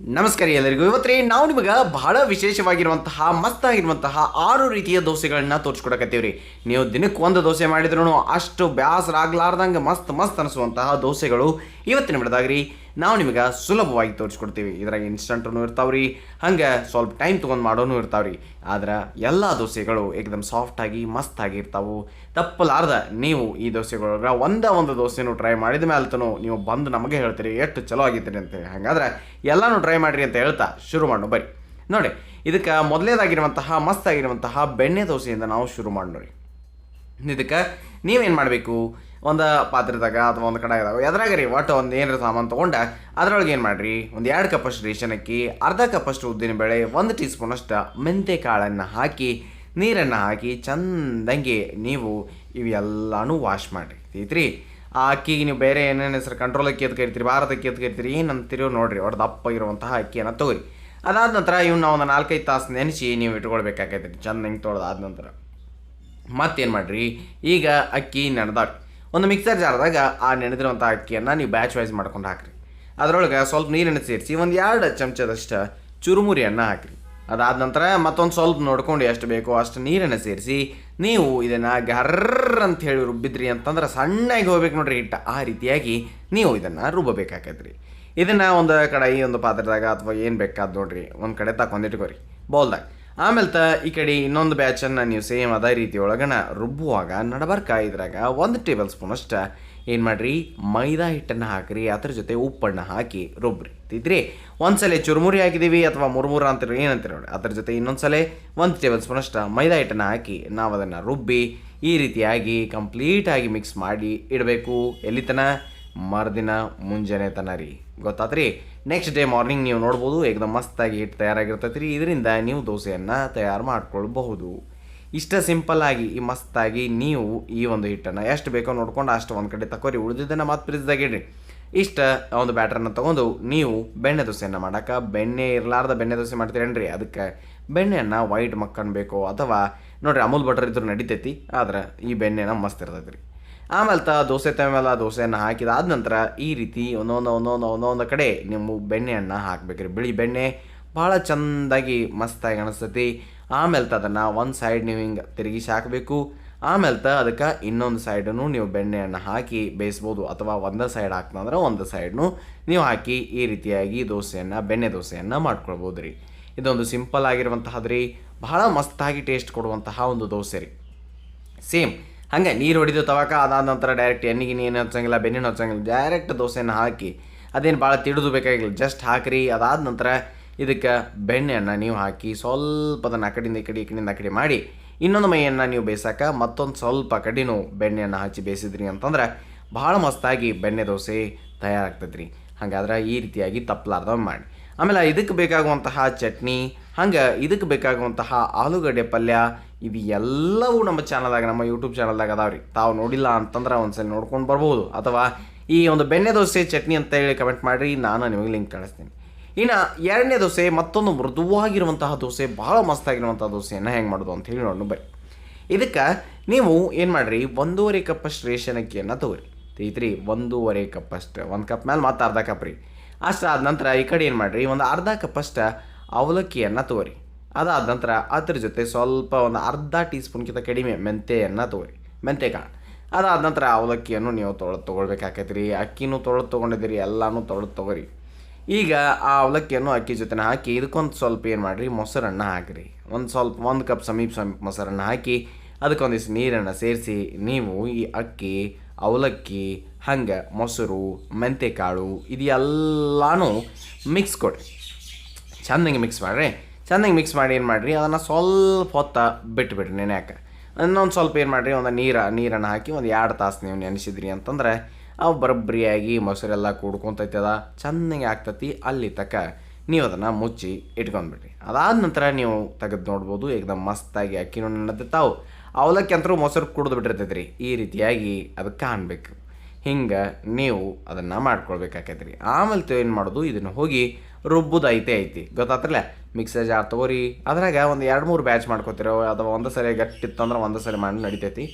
ನಮಸ್ಕಾರ ಎಲ್ಲರಿಗೂ. ಇವತ್ತು ನಾವು ನಿಮಗೆ ಬಹಳ ವಿಶೇಷವಾಗಿರುವಂತಹ ಮಸ್ತಾಗಿರುವಂತಹ 6 ರೀತಿಯ ದೋಸೆಗಳನ್ನ ತೋರಿಸ್ಕೊಡಕತ್ತೀವ್ರಿ. ನೀವು ದಿನಕ್ಕೆ ಒಂದು ದೋಸೆ ಮಾಡಿದ್ರೂ ಅಷ್ಟು ಬೇಸರ ಆಗ್ಲಾರ್ದಂಗೆ ಮಸ್ತ್ ಅನಿಸುವಂತಹ ದೋಸೆಗಳು ಇವತ್ತಿನ ಬಿಡದಾಗ್ರಿ ನಾವು ನಿಮಗೆ ಸುಲಭವಾಗಿ ತೋರಿಸ್ಕೊಡ್ತೀವಿ. ಇದ್ರಾಗ ಇನ್ಸ್ಟಂಟೂ ಇರ್ತಾವ್ರಿ, ಹಂಗೆ ಸ್ವಲ್ಪ ಟೈಮ್ ತೊಗೊಂಡು ಮಾಡೋನು ಇರ್ತಾವ್ರಿ. ಆದ್ರೆ ಎಲ್ಲ ದೋಸೆಗಳು ಏಕದಮ್ ಸಾಫ್ಟಾಗಿ ಮಸ್ತಾಗಿ ಇರ್ತಾವೆ. ತಪ್ಪಲಾರ್ದ ನೀವು ಈ ದೋಸೆಗಳೊಳಗೆ ಒಂದು ದೋಸೆನೂ ಟ್ರೈ ಮಾಡಿದ ಮೇಲ್ತನೂ ನೀವು ಬಂದು ನಮಗೆ ಹೇಳ್ತೀರಿ ಎಷ್ಟು ಚಲೋ ಆಗಿದ್ದೀರಿ ಅಂತೇಳಿ. ಹಾಗಾದ್ರೆ ಎಲ್ಲನೂ ಟ್ರೈ ಮಾಡಿರಿ ಅಂತ ಹೇಳ್ತಾ ಶುರು ಮಾಡೋಣ ಬರ್ರಿ. ನೋಡಿ, ಇದಕ್ಕೆ ಮೊದಲೇದಾಗಿರುವಂತಹ ಮಸ್ತಾಗಿರುವಂತಹ ಬೆಣ್ಣೆ ದೋಸೆಯಿಂದ ನಾವು ಶುರು ಮಾಡೋಣ. ಇದಕ್ಕೆ ನೀವೇನು ಮಾಡಬೇಕು, ಒಂದು ಪಾತ್ರೆದಾಗ ಅಥವಾ ಒಂದು ಕಡಾಯಿದಾಗ ಎದ್ರಾಗ ರೀ ಒಟ್ಟು ಒಂದು ಏನಾರು ಸಾಮಾನು ತೊಗೊಂಡು ಅದರೊಳಗೆ ಏನು ಮಾಡಿರಿ, ಒಂದು 2 ಕಪ್ಪಷ್ಟು ರೇಷನ್ ಅಕ್ಕಿ, ಅರ್ಧ ಕಪ್ಪಷ್ಟು ಉದ್ದಿನಬೇಳೆ, 1 ಟೀ ಸ್ಪೂನಷ್ಟು ಮೆಂತೆ ಕಾಳನ್ನು ಹಾಕಿ ನೀರನ್ನು ಹಾಕಿ ಚಂದಂಗೆ ನೀವು ಇವೆಲ್ಲನೂ ವಾಶ್ ಮಾಡಿರಿ ಐತ್ರಿ. ಆ ಅಕ್ಕಿಗೆ ನೀವು ಬೇರೆ ಏನೇನು ಹೆಸರು ಕಂಟ್ರೋಲ್ ಅಕ್ಕಿ ಅಂತ ಕರಿತೀರಿ, ಭಾರತ ಅಕ್ಕಿ ಅಂತ ಕರಿತೀರಿ, ಏನು ಅಂತೀರೋ ನೋಡಿರಿ, ಒಟ್ಟು ದಪ್ಪ ಇರುವಂತಹ ಅಕ್ಕಿಯನ್ನು ತೊಗೊರಿ. ಅದಾದ ನಂತರ ಇವನ್ನ ಒಂದು 4-5 ತಾಸು ನೆನೆಸಿ ನೀವು ಇಟ್ಕೊಳ್ಬೇಕಾಗೈತೆ ರೀ. ಚಂದ ಹಿಂಗೆ ತೊಳೆದಾದ ನಂತರ ಮತ್ತೇನು ಮಾಡಿರಿ, ಈಗ ಅಕ್ಕಿ ನೆನೆದಾರಿ ಒಂದು ಮಿಕ್ಸರ್ ಜಾರದಾಗ ಆ ನೆನೆದಿರುವಂಥ ಅಕ್ಕಿಯನ್ನು ನೀವು ಬ್ಯಾಚ್ ವೈಸ್ ಮಾಡ್ಕೊಂಡು ಹಾಕಿರಿ. ಅದರೊಳಗೆ ಸ್ವಲ್ಪ ನೀರನ್ನು ಸೇರಿಸಿ ಒಂದು 2 ಚಮಚದಷ್ಟು ಚುರುಮುರಿಯನ್ನು ಹಾಕಿರಿ. ಅದಾದ ನಂತರ ಮತ್ತೊಂದು ಸ್ವಲ್ಪ ನೋಡ್ಕೊಂಡು ಎಷ್ಟು ಬೇಕೋ ಅಷ್ಟು ನೀರನ್ನು ಸೇರಿಸಿ ನೀವು ಇದನ್ನು ಗರ್ರ ಅಂತ ಹೇಳಿ ರುಬ್ಬಿದ್ರಿ ಅಂತಂದ್ರೆ ಸಣ್ಣಗೆ ಹೋಗ್ಬೇಕು ನೋಡ್ರಿ ಹಿಟ್ಟು. ಆ ರೀತಿಯಾಗಿ ನೀವು ಇದನ್ನು ರುಬ್ಬಬೇಕಾಗೈತ್ರಿ. ಇದನ್ನು ಒಂದು ಕಡಾಯಿ ಒಂದು ಪಾತ್ರೆದಾಗ ಅಥವಾ ಏನು ಬೇಕಾದ ನೋಡ್ರಿ ಒಂದು ಕಡೆ ತಗೊಂಡಿಟ್ಕೋರಿ ಬೌಲ್ದಾಗ. ಆಮೇಲೆ ಈ ಕಡೆ ಇನ್ನೊಂದು ಬ್ಯಾಚನ್ನು ನೀವು ಸೇಮ್ ಅದೇ ರೀತಿ ಒಳಗನ ರುಬ್ಬುವಾಗ ನಡಬರ್ಕ ಇದ್ರಾಗ 1 ಟೇಬಲ್ ಸ್ಪೂನಷ್ಟು ಏನು ಮಾಡಿರಿ, ಮೈದಾ ಹಿಟ್ಟನ್ನು ಹಾಕಿರಿ. ಅದ್ರ ಜೊತೆ ಉಪ್ಪನ್ನು ಹಾಕಿ ರುಬ್ಬ್ರಿ ತಿದ್ರಿ. ಒಂದ್ಸಲ ಚುರುಮುರಿ ಹಾಕಿದ್ದೀವಿ ಅಥವಾ ಮುರುಮುರ ಅಂತೀರಿ ಏನಂತೀರಿ ನೋಡಿ, ಅದ್ರ ಜೊತೆ ಇನ್ನೊಂದ್ಸಲ 1 ಟೇಬಲ್ ಸ್ಪೂನಷ್ಟು ಮೈದಾ ಹಿಟ್ಟನ್ನು ಹಾಕಿ ನಾವು ಅದನ್ನು ರುಬ್ಬಿ ಈ ರೀತಿಯಾಗಿ ಕಂಪ್ಲೀಟಾಗಿ ಮಿಕ್ಸ್ ಮಾಡಿ ಇಡಬೇಕು. ಎಲ್ಲಿತನ, ಮರುದಿನ ಮುಂಜಾನೆ ತನ ರೀ, ಗೊತ್ತಾತ್ರಿ. ನೆಕ್ಸ್ಟ್ ಡೇ ಮಾರ್ನಿಂಗ್ ನೀವು ನೋಡ್ಬೋದು ಏಕದಮ್ ಮಸ್ತಾಗಿ ಹಿಟ್ಟು ತಯಾರಾಗಿರ್ತೈತಿ ರೀ. ಇದರಿಂದ ನೀವು ದೋಸೆಯನ್ನು ತಯಾರು ಮಾಡ್ಕೊಳ್ಬಹುದು. ಇಷ್ಟ ಸಿಂಪಲ್ಲಾಗಿ ಈ ಮಸ್ತಾಗಿ ನೀವು ಈ ಒಂದು ಹಿಟ್ಟನ್ನು ಎಷ್ಟು ಬೇಕೋ ನೋಡ್ಕೊಂಡು ಅಷ್ಟು ಒಂದು ಕಡೆ ತಗೋರಿ. ಉಳಿದಿದ್ದನ್ನು ಮತ್ತೆ ಫ್ರಿಜ್ದಾಗ ಇಡ್ರಿ. ಇಷ್ಟ ಒಂದು ಬ್ಯಾಟ್ರನ್ನು ತೊಗೊಂಡು ನೀವು ಬೆಣ್ಣೆ ದೋಸೆಯನ್ನು ಮಾಡೋಕೆ, ಬೆಣ್ಣೆ ಇರಲಾರ್ದ ಬೆಣ್ಣೆ ದೋಸೆ ಮಾಡ್ತೀರೇನ್ರಿ, ಅದಕ್ಕೆ ಬೆಣ್ಣೆಯನ್ನು ವೈಟ್ ಮಕ್ಕನ್ಬೇಕು ಅಥವಾ ನೋಡಿರಿ ಅಮೂಲ್ ಬಟರ್ ಇದ್ರೂ ನಡಿತೈತಿ. ಆದ್ರೆ ಈ ಬೆಣ್ಣೆನ ಮಸ್ತ್ ಇರ್ತೈತಿ ರೀ. ಆಮೇಲೆ ದೋಸೆ ಮೇಲೆ ದೋಸೆಯನ್ನು ಹಾಕಿದಾದ ನಂತರ ಈ ರೀತಿ ಒಂದೊಂದು ಕಡೆ ನೀವು ಬೆಣ್ಣೆಯನ್ನು ಹಾಕ್ಬೇಕ್ರಿ. ಬಿಳಿ ಬೆಣ್ಣೆ ಭಾಳ ಚೆಂದಾಗಿ ಮಸ್ತಾಗಿ ಅನಿಸ್ತೈತಿ. ಆಮೇಲೆ ಅದನ್ನು ಒಂದು ಸೈಡ್ ನೀವು ಹಿಂಗೆ ತಿರುಗಿಸಿ ಹಾಕಬೇಕು. ಆಮೇಲೆ ಅದಕ್ಕೆ ಇನ್ನೊಂದು ಸೈಡನ್ನು ನೀವು ಬೆಣ್ಣೆಯನ್ನು ಹಾಕಿ ಬೇಯಿಸ್ಬೋದು, ಅಥವಾ ಒಂದು ಸೈಡ್ ಹಾಕ್ತಂದ್ರೆ ಒಂದು ಸೈಡ್ನು ನೀವು ಹಾಕಿ ಈ ರೀತಿಯಾಗಿ ಬೆಣ್ಣೆ ದೋಸೆಯನ್ನು ಮಾಡ್ಕೊಳ್ಬೋದು ರೀ. ಇದೊಂದು ಸಿಂಪಲ್ ಆಗಿರುವಂತಹದ್ದು ರೀ, ಬಹಳ ಮಸ್ತಾಗಿ ಟೇಸ್ಟ್ ಕೊಡುವಂತಹ ಒಂದು ದೋಸೆ ರೀ. ಸೇಮ್ ಹಾಗೆ ನೀರು ಹೊಡಿದು ತವಾಕ ಅದಾದ ನಂತರ ಡೈರೆಕ್ಟ್ ಎಣ್ಣೆಗೆ ಏನು ಹಚ್ಚಂಗಿಲ್ಲ, ಬೆಣ್ಣೆನ ಹಚ್ಚಂಗಿಲ್ಲ, ಡೈರೆಕ್ಟ್ ದೋಸೆಯನ್ನು ಹಾಕಿ ಅದೇನು ಭಾಳ ತಿಡಿದು ಬೇಕಾಗಿಲ್ಲ, ಜಸ್ಟ್ ಹಾಕಿರಿ. ಅದಾದ ನಂತರ ಇದಕ್ಕೆ ಬೆಣ್ಣೆಯನ್ನು ನೀವು ಹಾಕಿ ಸ್ವಲ್ಪ ಅದನ್ನು ಆ ಕಡೆಯಿಂದ ಈ ಕಡೆ ಮಾಡಿ ಇನ್ನೊಂದು ಮೈಯನ್ನು ನೀವು ಬೇಯಿಸಾಕ ಮತ್ತೊಂದು ಸ್ವಲ್ಪ ಕಡೆನೂ ಬೆಣ್ಣೆಯನ್ನು ಹಚ್ಚಿ ಬೇಯಿಸಿದ್ರಿ ಅಂತಂದ್ರೆ ಭಾಳ ಮಸ್ತಾಗಿ ಬೆಣ್ಣೆ ದೋಸೆ ತಯಾರಾಗ್ತೈತೆ ರೀ. ಹಾಗಾದ್ರೆ ಈ ರೀತಿಯಾಗಿ ತಪ್ಪಲಾರ್ದ ಮಾಡಿ. ಆಮೇಲೆ ಇದಕ್ಕೆ ಬೇಕಾಗುವಂತಹ ಚಟ್ನಿ, ಹಂಗೆ ಇದಕ್ಕೆ ಬೇಕಾಗುವಂತಹ ಆಲೂಗಡ್ಡೆ ಪಲ್ಯ, ಇದು ಎಲ್ಲವೂ ನಮ್ಮ ಚಾನಲ್ದಾಗ, ನಮ್ಮ ಯೂಟ್ಯೂಬ್ ಚಾನಲ್ದಾಗ ಅದಾವ್ರಿ. ತಾವು ನೋಡಿಲ್ಲ ಅಂತಂದ್ರೆ ಒಂದ್ಸಲ ನೋಡ್ಕೊಂಡು ಬರ್ಬೋದು, ಅಥವಾ ಈ ಒಂದು ಬೆಣ್ಣೆ ದೋಸೆ ಚಟ್ನಿ ಅಂತ ಹೇಳಿ ಕಮೆಂಟ್ ಮಾಡಿರಿ, ನಾನು ನಿಮಗೆ ಲಿಂಕ್ ಕಳಿಸ್ತೀನಿ. ಇನ್ನು 2ನೇ ದೋಸೆ ಮತ್ತೊಂದು ಮೃದುವಾಗಿರುವಂತಹ ದೋಸೆ, ಭಾಳ ಮಸ್ತಾಗಿರುವಂಥ ದೋಸೆಯನ್ನು ಹೆಂಗೆ ಮಾಡೋದು ಅಂತ ಹೇಳಿ ನೋಡೋಣ ಬರ್ರಿ. ಇದಕ್ಕೆ ನೀವು ಏನು ಮಾಡಿರಿ, 1.5 ಕಪ್ಪಷ್ಟು ರೇಷನ್ ಅಕ್ಕಿಯನ್ನು ತೊಗೊರಿ ಐತ್ರಿ. 1.5 ಕಪ್ಪಷ್ಟು, 1 ಕಪ್ ಮೇಲೆ ಮತ್ತೆ ಅರ್ಧ ಕಪ್ ರೀ. ಅಷ್ಟಾದ ನಂತರ ಈ ಕಡೆ ಏನು ಮಾಡಿರಿ, ಒಂದು ಅರ್ಧ ಕಪ್ಪಷ್ಟು ಅವಲಕ್ಕಿಯನ್ನು ತೊಗೊರಿ. ಅದಾದ ನಂತರ ಅದ್ರ ಜೊತೆ ಸ್ವಲ್ಪ ಒಂದು ಅರ್ಧ ಟೀ ಸ್ಪೂನ್ಗಿಂತ ಕಡಿಮೆ ಮೆಂತೆಯನ್ನು ತೊಗೊರಿ, ಮೆಂತೆಕಾಳು. ಅದಾದ ನಂತರ ಅವಲಕ್ಕಿಯನ್ನು ನೀವು ತೊಗೊಳ್ಬೇಕಾಕೈತಿ ರೀ. ಅಕ್ಕಿನೂ ತೊಗೊಂಡಿದ್ದೀರಿ, ಎಲ್ಲನೂ ತೊಗೊರಿ. ಈಗ ಆ ಅವಲಕ್ಕಿಯನ್ನು ಅಕ್ಕಿ ಜೊತೆ ಹಾಕಿ ಇದಕ್ಕೊಂದು ಸ್ವಲ್ಪ ಏನು ಮಾಡಿರಿ, ಮೊಸರನ್ನು ಹಾಕಿರಿ. ಒಂದು ಕಪ್ ಸಮೀಪ ಮೊಸರನ್ನು ಹಾಕಿ ಅದಕ್ಕೊಂದಿಷ್ಟು ನೀರನ್ನು ಸೇರಿಸಿ ನೀವು ಈ ಅಕ್ಕಿ, ಅವಲಕ್ಕಿ, ಹಂಗೆ ಮೊಸರು, ಮೆಂತೆಕಾಳು ಇದೆಲ್ಲನೂ ಮಿಕ್ಸ್ ಕೊಡಿರಿ. ಚೆಂದಂಗೆ ಮಿಕ್ಸ್ ಮಾಡಿ ಏನು ಮಾಡಿರಿ, ಅದನ್ನು ಸ್ವಲ್ಪ ಹೊತ್ತು ಬಿಟ್ಬಿಡ್ರಿ ನೆನೆಯಾಕೆ. ಇನ್ನೊಂದು ಸ್ವಲ್ಪ ಏನು ಮಾಡಿರಿ, ಒಂದು ನೀರನ್ನು ಹಾಕಿ ಒಂದು 2 ತಾಸು ನೀವು ನೆನೆಸಿದ್ರಿ ಅಂತಂದ್ರೆ ಅವು ಬರಬ್ಬರಿಯಾಗಿ ಮೊಸರೆಲ್ಲ ಕೂಡ್ಕೊತೈತಿ, ಅದ ಚೆನ್ನಾಗಿ ಆಗ್ತೈತಿ. ಅಲ್ಲಿ ತನಕ ನೀವು ಅದನ್ನು ಮುಚ್ಚಿ ಇಟ್ಕೊಂಡ್ಬಿಡ್ರಿ. ಅದಾದ ನಂತರ ನೀವು ತೆಗೆದು ನೋಡ್ಬೋದು ಏಕದಮ್ ಮಸ್ತಾಗಿ ಅಕ್ಕಿನೂ ನೆನೆದಿರ್ತಾವೆ, ಅವಲಕ್ಕಿ ಅಂತರೂ ಮೊಸರು ಕುಡಿದು ಬಿಟ್ಟಿರ್ತೈತಿ ರೀ. ಈ ರೀತಿಯಾಗಿ ಅದಕ್ಕೆ ಕಾಣಬೇಕು. ಹಿಂಗೆ ನೀವು ಅದನ್ನು ಮಾಡ್ಕೊಳ್ಬೇಕಾಕೈತಿ ರೀ. ಆಮೇಲೆ ಏನು ಮಾಡೋದು, ಇದನ್ನು ಹೋಗಿ ರುಬ್ಬುದು ಐತಿ ಗೊತ್ತಾತ್ರಲ್ಲ. ಮಿಕ್ಸರ್ ಜಾರ್ ತೊಗೋರಿ, ಅದ್ರಾಗ ಒಂದು 2-3 ಬ್ಯಾಚ್ ಮಾಡ್ಕೊತಿರೋ, ಅಥವಾ ಒಂದು ಸಲ ಗಟ್ಟಿತ್ತಂದ್ರೆ ಒಂದು ಸಲ ಮಾಡಿ ನಡಿತೈತಿ.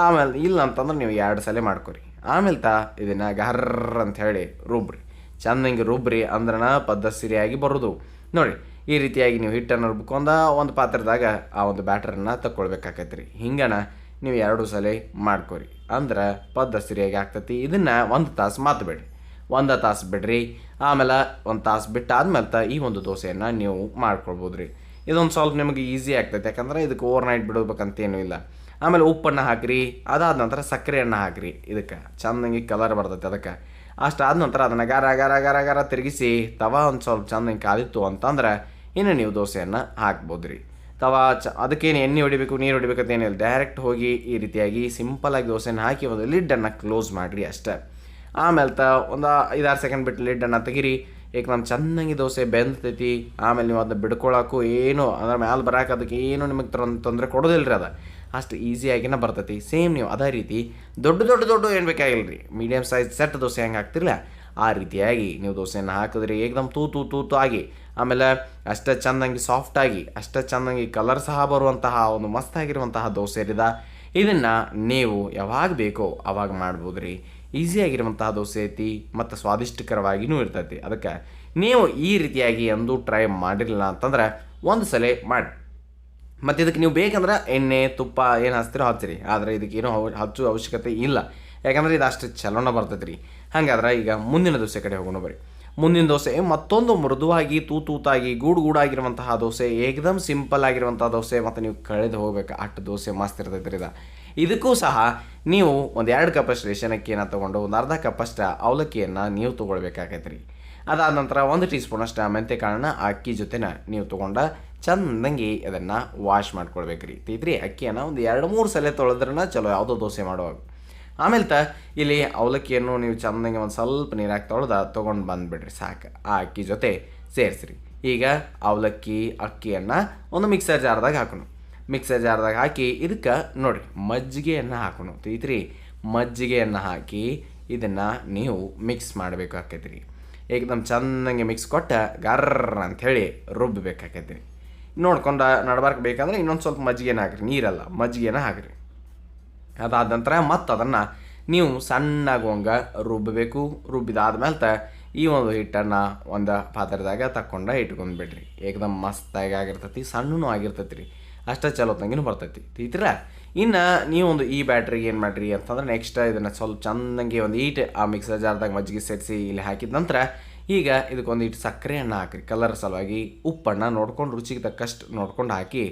ಆಮೇಲೆ ಇಲ್ಲ ಅಂತಂದ್ರೆ ನೀವು 2 ಸಲ ಮಾಡ್ಕೊರಿ. ಆಮೇಲೆ ಇದನ್ನು ಗರ್ರ ಅಂತ ಹೇಳಿ ರುಬ್ಬ್ರಿ. ಚೆಂದಂಗೆ ರುಬ್ಬ್ರಿ ಅಂದ್ರನ ಪದ್ಧತಿಯಾಗಿ ಬರೋದು. ನೋಡಿ ಈ ರೀತಿಯಾಗಿ ನೀವು ಹಿಟ್ಟನ್ನು ರುಬ್ಕೊಂಡ ಒಂದು ಪಾತ್ರದಾಗ ಆ ಒಂದು ಬ್ಯಾಟರನ್ನು ತಗೊಳ್ಬೇಕಾಕೈತೆ ರೀ. ಹಿಂಗನ ನೀವು 2 ಸಲ ಮಾಡ್ಕೊರಿ ಅಂದ್ರೆ ಪದ್ಧತಿಯಾಗಿ ಆಗ್ತೈತಿ. ಇದನ್ನು 1 ತಾಸು ಮಾತಬೇಡ್ರಿ, 1 ತಾಸು ಬಿಡ್ರಿ. ಆಮೇಲೆ 1 ತಾಸು ಬಿಟ್ಟಾದ್ಮೇಲೆ ಈ ಒಂದು ದೋಸೆಯನ್ನು ನೀವು ಮಾಡ್ಕೊಳ್ಬೋದು ರೀ. ಇದೊಂದು ಸ್ವಲ್ಪ ನಿಮಗೆ ಈಸಿ ಆಗ್ತೈತೆ, ಯಾಕಂದ್ರೆ ಇದಕ್ಕೆ ಓವರ್ನೈಟ್ ಬಿಡಬೇಕಂತೇನೂ ಇಲ್ಲ. ಆಮೇಲೆ ಉಪ್ಪನ್ನು ಹಾಕಿರಿ, ಅದಾದ ನಂತರ ಸಕ್ಕರೆಯನ್ನು ಹಾಕಿರಿ. ಇದಕ್ಕೆ ಚೆಂದಂಗೆ ಕಲರ್ ಬರ್ತೈತೆ. ಅದಕ್ಕೆ ಅಷ್ಟಾದ ನಂತರ ಅದನ್ನು ಗಾರ ಗಾರ ಗಾರ ಗಾರ ತಿರುಗಿಸಿ ತವಾ ಒಂದು ಸ್ವಲ್ಪ ಚೆಂದಂಗೆ ಕಾದಿತ್ತು ಅಂತಂದ್ರೆ ಇನ್ನು ನೀವು ದೋಸೆಯನ್ನು ಹಾಕ್ಬೋದು ರೀ. ತವಾ ಅದಕ್ಕೇನು ಎಣ್ಣೆ ಹೊಡಿಬೇಕು ನೀರು ಹೊಡಿಬೇಕಂತ ಏನಿಲ್ಲ, ಡೈರೆಕ್ಟ್ ಹೋಗಿ ಈ ರೀತಿಯಾಗಿ ಸಿಂಪಲಾಗಿ ದೋಸೆಯನ್ನು ಹಾಕಿ ಒಂದು ಲಿಡ್ಡನ್ನು ಕ್ಲೋಸ್ ಮಾಡಿರಿ ಅಷ್ಟೇ. ಆಮೇಲೆ ಒಂದು 5-6 ಸೆಕೆಂಡ್ ಬಿಟ್ಟು ಲಿಡ್ಡನ್ನು ತೆಗಿರಿ. ಈಗ ನಮ್ಮ ಚೆನ್ನಾಗಿ ದೋಸೆ ಬೆಂದತೈತಿ. ಆಮೇಲೆ ನೀವು ಅದನ್ನ ಬಿಡ್ಕೊಳಕ್ಕೂ ಏನು ಅದ್ರ ಮ್ಯಾಲೆ ಬರಾಕ ಅದಕ್ಕೆ ಏನು ನಿಮಗೆ ತೊಂದರೆ ಕೊಡೋದಿಲ್ಲ ರೀ. ಅದು ಅಷ್ಟು ಈಸಿಯಾಗಿನ ಬರ್ತೈತಿ. ಸೇಮ್ ನೀವು ಅದೇ ರೀತಿ ದೊಡ್ಡ ಏನು ಬೇಕಾಗಿಲ್ಲ ರೀ, ಮೀಡಿಯಮ್ ಸೈಜ್ ಸೆಟ್ ದೋಸೆ ಹೆಂಗೆ ಹಾಕ್ತಿರಲ್ಲ ಆ ರೀತಿಯಾಗಿ ನೀವು ದೋಸೆಯನ್ನು ಹಾಕಿದ್ರಿ ಏಕದಮ್ ತೂತು ಆಗಿ, ಆಮೇಲೆ ಅಷ್ಟೇ ಚೆಂದಂಗೆ ಸಾಫ್ಟಾಗಿ, ಅಷ್ಟೇ ಚೆಂದಂಗೆ ಕಲರ್ ಸಹ ಬರುವಂತಹ ಒಂದು ಮಸ್ತಾಗಿರುವಂತಹ ದೋಸೆ ಇರಿದ. ಇದನ್ನು ನೀವು ಯಾವಾಗ ಬೇಕೋ ಅವಾಗ ಮಾಡ್ಬೋದು ರೀ. ಈಸಿಯಾಗಿರುವಂತಹ ದೋಸೆ ಐತಿ ಮತ್ತು ಸ್ವಾದಿಷ್ಟಕರವಾಗಿಯೂ ಇರ್ತೈತಿ. ಅದಕ್ಕೆ ನೀವು ಈ ರೀತಿಯಾಗಿ ಎಂದೂ ಟ್ರೈ ಮಾಡಿರಲಿಲ್ಲ ಅಂತಂದ್ರೆ ಒಂದು ಸಲ ಮಾಡಿ. ಮತ್ತು ಇದಕ್ಕೆ ನೀವು ಬೇಕಂದ್ರೆ ಎಣ್ಣೆ ತುಪ್ಪ ಏನು ಹಚ್ತೀರೋ ಹಚ್ಚಿರಿ, ಆದರೆ ಇದಕ್ಕೇನು ಹಚ್ಚೋ ಅವಶ್ಯಕತೆ ಇಲ್ಲ, ಯಾಕಂದರೆ ಇದು ಅಷ್ಟು ಚಲೋನ ಬರ್ತೈತೆ ರೀ. ಹಾಗಾದ್ರೆ ಈಗ ಮುಂದಿನ ದೋಸೆ ಕಡೆ ಹೋಗೋಣ ಬರ್ರಿ. ಮುಂದಿನ ದೋಸೆ ಮತ್ತೊಂದು ಮೃದುವಾಗಿ ತೂತಾಗಿ ಗೂಡಾಗಿರುವಂತಹ ದೋಸೆ, ಏಕದಮ್ ಸಿಂಪಲ್ ಆಗಿರುವಂಥ ದೋಸೆ, ಮತ್ತು ನೀವು ಕಳೆದು ಹೋಗ್ಬೇಕು ಅಷ್ಟು ದೋಸೆ ಮಸ್ತ್ ಇರ್ತೈತೆ ರೀ. ಇದಕ್ಕೂ ಸಹ ನೀವು ಒಂದು 2 ಕಪ್ಪಷ್ಟು ರೇಷನ್ ಅಕ್ಕಿಯನ್ನು ತೊಗೊಂಡು ಒಂದು ಅರ್ಧ ಕಪ್ಪಷ್ಟು ಅವಲಕ್ಕಿಯನ್ನು ನೀವು ತೊಗೊಳ್ಬೇಕಾಗೈತೆ ರೀ. ಅದಾದ ನಂತರ 1 ಟೀ ಸ್ಪೂನಷ್ಟು ಮೆಂತ್ಯ ಕಾಳನ್ನ ಆ ಅಕ್ಕಿ ಜೊತೆನ ನೀವು ತೊಗೊಂಡು ಚೆಂದಂಗೆ ಅದನ್ನು ವಾಶ್ ಮಾಡ್ಕೊಳ್ಬೇಕು ರೀ. ತಿದ್ರಿ ಅಕ್ಕಿಯನ್ನು ಒಂದು 2-3 ಸಲ ತೊಳೆದ್ರನ ಚಲೋ ಯಾವುದೋ ದೋಸೆ ಮಾಡುವಾಗ. ಆಮೇಲೆ ಇಲ್ಲಿ ಅವಲಕ್ಕಿಯನ್ನು ನೀವು ಚೆಂದಂಗೆ ಒಂದು ಸ್ವಲ್ಪ ನೀರಾಗಿ ತೊಗೊಂಡು ಬಂದುಬಿಡ್ರಿ ಸಾಕು. ಆ ಅಕ್ಕಿ ಜೊತೆ ಸೇರಿಸ್ರಿ. ಈಗ ಅವಲಕ್ಕಿ ಅಕ್ಕಿಯನ್ನು ಒಂದು ಮಿಕ್ಸರ್ ಜಾರ್ದಾಗ ಹಾಕೋಣ. ಮಿಕ್ಸರ್ ಜಾರ್ದಾಗ ಹಾಕಿ ಇದಕ್ಕೆ ನೋಡಿರಿ ಮಜ್ಜಿಗೆಯನ್ನು ಹಾಕೋಣ. ತಿದ್ರಿ ಮಜ್ಜಿಗೆಯನ್ನು ಹಾಕಿ ಇದನ್ನು ನೀವು ಮಿಕ್ಸ್ ಮಾಡಬೇಕಾಕೈತಿ ರೀ. ಏಕದಮ್ ಚೆಂದಂಗೆ ಮಿಕ್ಸ್ ಕೊಟ್ಟು ಗರ್ರ ಅಂಥೇಳಿ ರುಬ್ಬಬೇಕಾಕೈತಿ ರೀ. ನೋಡ್ಕೊಂಡು ನಡ್ಬಾರ್ಕ್ ಬೇಕಂದ್ರೆ ಇನ್ನೊಂದು ಸ್ವಲ್ಪ ಮಜ್ಜಿಗೆನ ಹಾಕಿರಿ, ನೀರಲ್ಲ ಮಜ್ಜಿಗೆನ ಹಾಕಿರಿ. ಅದಾದ ನಂತರ ಮತ್ತು ಅದನ್ನು ನೀವು ಸಣ್ಣಾಗುವಂಗೆ ರುಬ್ಬಬೇಕು. ರುಬ್ಬಿದಾದ್ಮೇಲೆ ಈ ಒಂದು ಹಿಟ್ಟನ್ನು ಒಂದು ಪಾತ್ರದಾಗ ತಕ್ಕೊಂಡು ಇಟ್ಕೊಂಡ್ಬಿಡ್ರಿ. ಏಕದಮ್ ಮಸ್ತಾಗಿ ಆಗಿರ್ತೈತಿ, ಸಣ್ಣನೂ ಆಗಿರ್ತೈತಿ ರೀ, ಅಷ್ಟೇ ಚಲೋ ತಂಗಿನೂ ಬರ್ತೈತಿ. ತಿಂತೀರ ಇನ್ನು ನೀವು ಒಂದು ಈ ಬ್ಯಾಟ್ರಿಗೆ ಏನು ಮಾಡಿರಿ ಅಂತಂದ್ರೆ ನೆಕ್ಸ್ಟ್ ಇದನ್ನು ಸ್ವಲ್ಪ ಚೆಂದಂಗೆ ಒಂದು ಆ ಮಿಕ್ಸರ್ ಜಾರ್ದಾಗ ಮಜ್ಜಿಗೆ ಸೇರಿಸಿ ಇಲ್ಲಿ ಹಾಕಿದ ನಂತರ ಈಗ ಇದಕ್ಕೊಂದು ಸಕ್ಕರೆಯನ್ನು ಹಾಕಿರಿ ಕಲರ್ ಸಲುವಾಗಿ. ಉಪ್ಪನ್ನು ನೋಡ್ಕೊಂಡು ರುಚಿಗೆ ತಕ್ಕಷ್ಟು ನೋಡ್ಕೊಂಡು ಹಾಕಿ